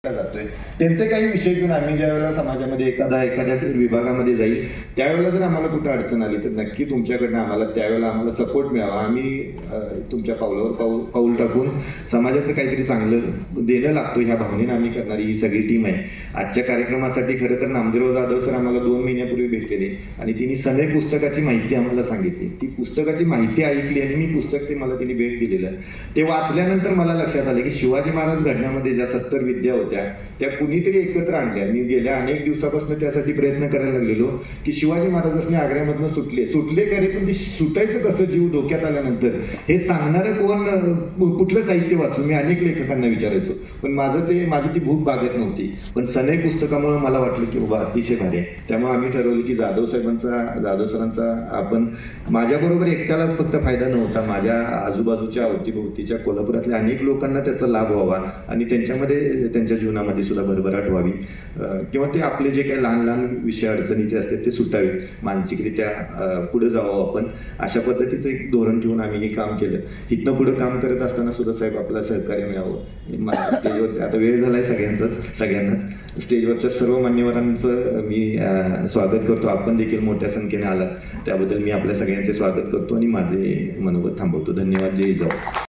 जातोय त्यांचे काही विषय घेऊन आम्ही ज्यावेळेला समाजामध्ये एखाद्या विभागामध्ये जाईल त्यावेळेला जर आम्हाला कुठे अडचण आली तर नक्की तुमच्याकडनं आम्हाला त्यावेळेला आम्हाला सपोर्ट मिळावा. आम्ही तुमच्या पावलावर पाऊल टाकून समाजाचं काहीतरी चांगलं देणं लागतो ह्या भावनेनं आम्ही करणारी ही सगळी टीम आहे. आजच्या कार्यक्रमासाठी खरं तर नामदेव जाधव सर आम्हाला 2 महिन्यापूर्वी भेटलेले आणि तिने सनई पुस्तकाची माहिती आम्हाला सांगितली. ती पुस्तकाची माहिती ऐकली आणि मी पुस्तक ते मला तिने भेट दिलेलं. ते वाचल्यानंतर मला लक्षात आलं की शिवाजी महाराज घडण्यामध्ये ज्या 70 विद्या होत्या त्या कुणीतरी एकत्र आणल्या. मी गेल्या अनेक दिवसापासून त्यासाठी प्रयत्न करायला लागलेलो की शिवाजी महाराजांनी आग्र्यामधनं सुटले खरे पण ते सुटायचं कसं जीव धोक्यात आल्यानंतर हे सांगणारं कोण, कुठलं साहित्य वाचून मी अनेक लेखकांना विचारायचो पण माझी ती भूक भागत नव्हती. पण सनई पुस्तकामुळे मला वाटलं की बाबा अतिशय भारी आहे. त्यामुळे आम्ही ठरवलं की जाधव सरांचा आपण माझ्याबरोबर एकट्यालाच फक्त फायदा नव्हता, माझ्या आजूबाजूच्या अवतीभोवतीच्या कोल्हापुरातल्या अनेक लोकांना त्याचा लाभ व्हावा आणि त्यांच्या जीवनामध्ये सुद्धा भरभराट व्हावी किंवा ते आपले जे काही लहान लहान विषय अडचणीचे असतात ते सुटावेत, मानसिकरित्या पुढे जावं आपण, अशा पद्धतीचं एक धोरण ठेवून आम्ही हे काम केलं. इथनं पुढे काम करत असताना सुद्धा साहेब आपल्याला सहकार्य मिळावं. स्टेजवर आता वेळ झालाय सगळ्यांनाच स्टेजवरच्या सर्व मान्यवरांचं मी स्वागत करतो. आपण देखील मोठ्या संख्येने आलात त्याबद्दल मी आपल्या सगळ्यांचे स्वागत करतो आणि माझे मनोगत थांबवतो. धन्यवाद. जय जाऊ.